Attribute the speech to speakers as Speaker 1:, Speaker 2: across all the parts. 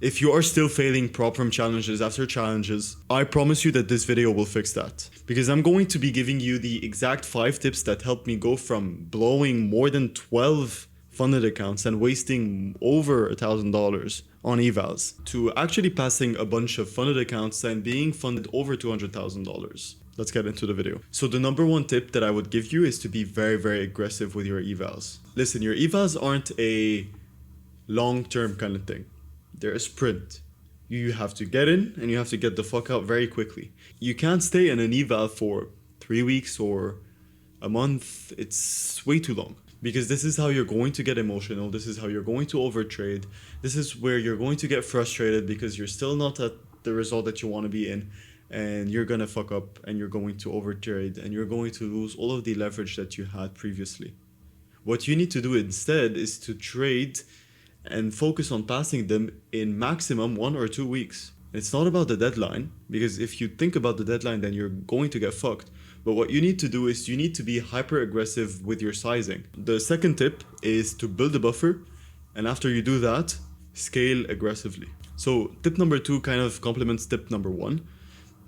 Speaker 1: If you are still failing prop firm challenges after challenges, I promise you that this video will fix that. Because I'm going to be giving you the exact 5 tips that helped me go from blowing more than 12 funded accounts and wasting over $1,000 on evals to actually passing a bunch of funded accounts and being funded over $200,000. Let's get into the video. So the number 1 tip that I would give you is to be very, very aggressive with your evals. Listen, your evals aren't a long-term kind of thing. They're a sprint. You have to get in and you have to get the fuck out very quickly. You can't stay in an eval for 3 weeks or a month. It's way too long. Because this is how you're going to get emotional. This is how you're going to overtrade. This is where you're going to get frustrated because you're still not at the result that you want to be in. And you're going to fuck up and you're going to overtrade and you're going to lose all of the leverage that you had previously. What you need to do instead is to trade and focus on passing them in maximum 1 or 2 weeks. It's not about the deadline, because if you think about the deadline, then you're going to get fucked. But what you need to do is you need to be hyper aggressive with your sizing. The second tip is to build a buffer, and after you do that, scale aggressively. So tip number 2 kind of complements tip number 1,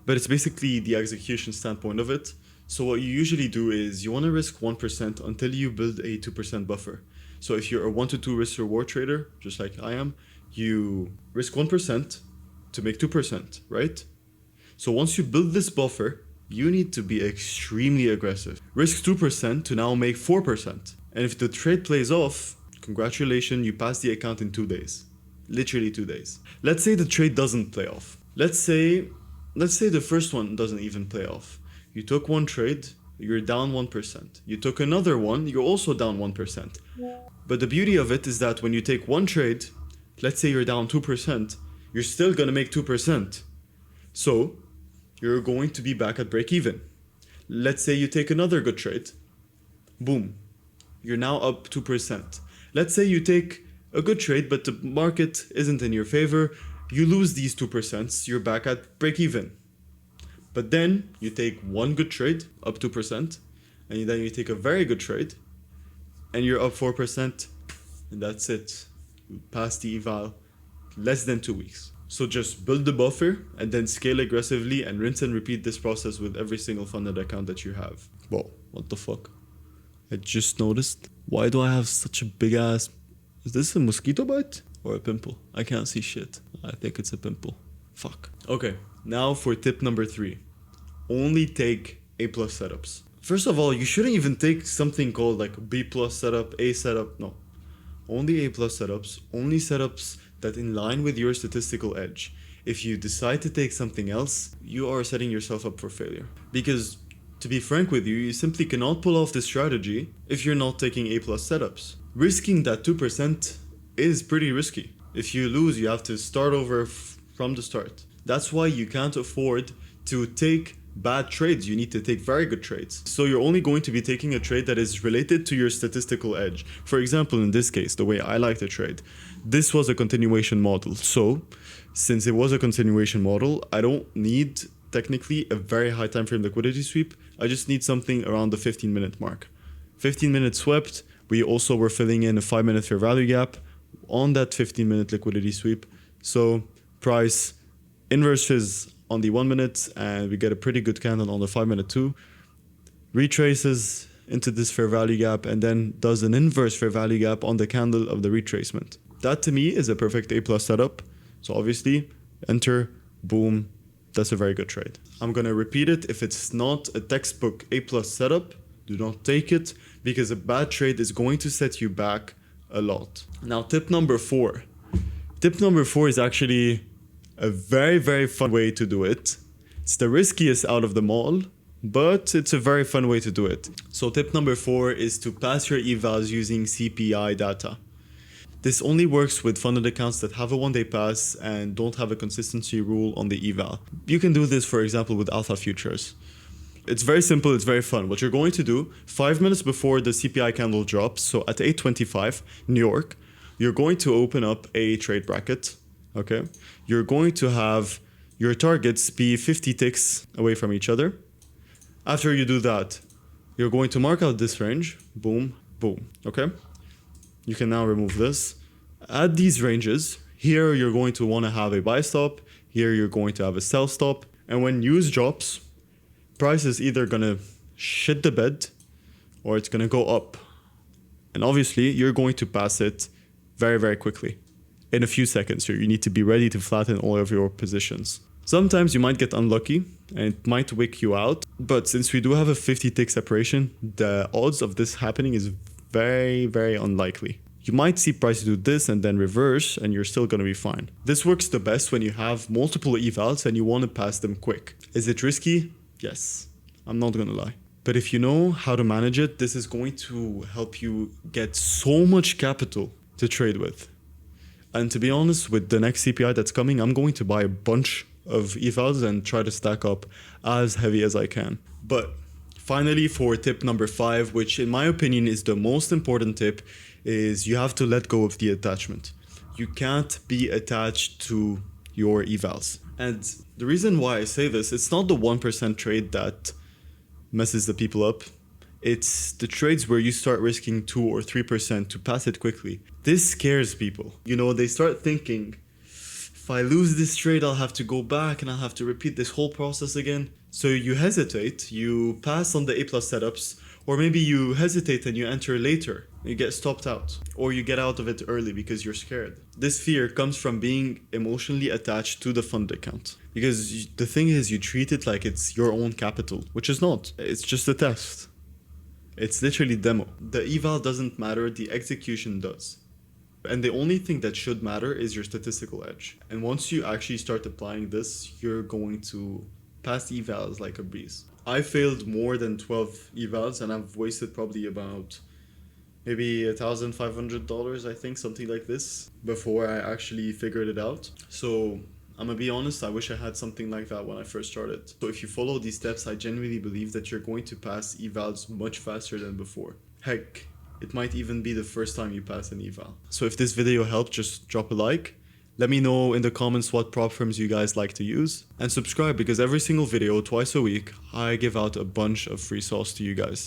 Speaker 1: but it's basically the execution standpoint of it. So what you usually do is you want to risk 1% until you build a 2% buffer. So if you're a 1 to 2 risk reward trader, just like I am, you risk 1% to make 2%, right? So once you build this buffer, you need to be extremely aggressive. Risk 2% to now make 4%. And if the trade plays off, congratulations, you pass the account in 2 days. Literally 2 days. Let's say the trade doesn't play off. Let's say the first one doesn't even play off. You took one trade, you're down 1%. You took another one, you're also down 1%. But the beauty of it is that when you take one trade, let's say you're down 2%, you're still gonna make 2%. So you're going to be back at break even. Let's say you take another good trade. Boom. You're now up 2%. Let's say you take a good trade, but the market isn't in your favor. You lose these 2%, you're back at break even. But then you take one good trade, up 2%, and then you take a very good trade, and you're up 4%, and that's it. You pass the eval less than 2 weeks. So just build the buffer and then scale aggressively and rinse and repeat this process with every single funded account that you have. Whoa, what the fuck? I just noticed. Why do I have such a big ass... Is this a mosquito bite or a pimple? I can't see shit. I think it's a pimple. Fuck. Okay, now for tip number 3. Only take A+ setups. First of all, you shouldn't even take something called like B+ setup, A setup. No. Only A+ setups. Only setups that in line with your statistical edge. If you decide to take something else, you are setting yourself up for failure. Because to be frank with you, you simply cannot pull off this strategy if you're not taking A+ setups. Risking that 2% is pretty risky. If you lose, you have to start over from the start. That's why you can't afford to take bad trades. You need to take very good trades. So you're only going to be taking a trade that is related to your statistical edge. For example, in this case, the way I like to trade, this was a continuation model. So since it was a continuation model, I don't need technically a very high time frame liquidity sweep. I just need something around the 15-minute mark. 15 minutes swept. We also were filling in a 5-minute fair value gap on that 15-minute liquidity sweep. So price inverses on the 1 minute and we get a pretty good candle on the 5-minute too. Retraces into this fair value gap and then does an inverse fair value gap on the candle of the retracement. That to me is a perfect A+ setup. So obviously enter, boom, that's a very good trade. I'm gonna repeat it. If it's not a textbook A+ setup, do not take it because a bad trade is going to set you back a lot. Now tip number 4. Tip number 4 is actually a very, very fun way to do it. It's the riskiest out of them all, but it's a very fun way to do it. So tip number 4 is to pass your evals using CPI data. This only works with funded accounts that have a 1-day pass and don't have a consistency rule on the eval. You can do this, for example, with alpha futures. It's very simple, it's very fun. What you're going to do, 5 minutes before the CPI candle drops, so at 8:25 New York, you're going to open up a trade bracket, okay? You're going to have your targets be 50 ticks away from each other. After you do that, you're going to mark out this range, boom, boom, okay? You can now remove this. At these ranges, Here you're going to want to have a buy stop. Here you're going to have a sell stop. And when news drops, price is either gonna shit the bed or it's gonna go up. And obviously you're going to pass it very, very quickly. In a few seconds here, you need to be ready to flatten all of your positions. Sometimes you might get unlucky and it might wick you out. But since we do have a 50 tick separation, the odds of this happening is very, very unlikely. You might see price do this and then reverse and you're still gonna be fine. This works the best when you have multiple evals and you wanna pass them quick. Is it risky? Yes, I'm not gonna lie. But if you know how to manage it, this is going to help you get so much capital to trade with. And to be honest, with the next CPI that's coming, I'm going to buy a bunch of evals and try to stack up as heavy as I can. But finally, for tip number 5, which in my opinion is the most important tip, is you have to let go of the attachment. You can't be attached to your evals. And the reason why I say this, it's not the 1% trade that messes the people up. It's the trades where you start risking 2 or 3% to pass it quickly. This scares people. You know, they start thinking, if I lose this trade, I'll have to go back and I'll have to repeat this whole process again. So you hesitate, you pass on the A+ setups, or maybe you hesitate and you enter later. You get stopped out, or you get out of it early because you're scared. This fear comes from being emotionally attached to the fund account. Because the thing is, you treat it like it's your own capital, which is not. It's just a test. It's literally demo. The eval doesn't matter, the execution does. And the only thing that should matter is your statistical edge. And once you actually start applying this, you're going to pass evals like a breeze. I failed more than 12 evals and I've wasted probably about maybe $1,500, I think, something like this, before I actually figured it out. So I'm gonna be honest, I wish I had something like that when I first started. So if you follow these steps, I genuinely believe that you're going to pass evals much faster than before. Heck, it might even be the first time you pass an eval. So if this video helped, just drop a like. Let me know in the comments what prop firms you guys like to use. And subscribe, because every single video, twice a week, I give out a bunch of free sauce to you guys.